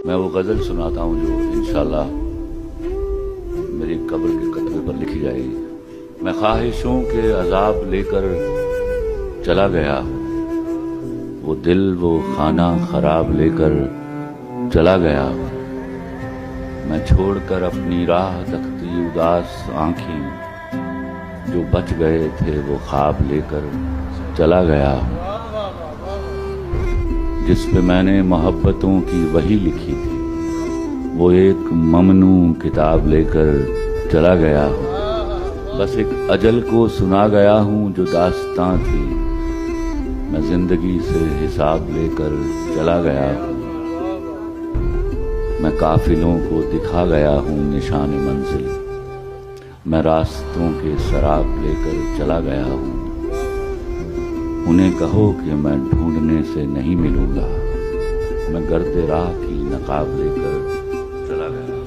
میں وہ غزل سناتا ہوں جو انشاءاللہ میری قبر کے کتبے پر لکھی جائے گی۔ میں خواہشوں کے عذاب لے کر چلا گیا ہوں، وہ دل وہ خانہ خراب لے کر چلا گیا ہوں، میں چھوڑ کر اپنی راہ تکتی اداس آنکھیں، جو بچ گئے تھے وہ خواب لے کر چلا گیا ہوں، جس پہ میں نے محبتوں کی وہی لکھی تھی، وہ ایک ممنوع کتاب لے کر چلا گیا ہوں، بس ایک اجل کو سنا گیا ہوں جو داستاں تھی، میں زندگی سے حساب لے کر چلا گیا ہوں، میں قافلوں کو دکھا گیا ہوں نشان منزل، میں راستوں کے سراب لے کر چلا گیا ہوں، انہیں کہو کہ میں ڈھونڈنے سے نہیں ملوں گا، میں گرد راہ کی نقاب لے کر چلا گیا۔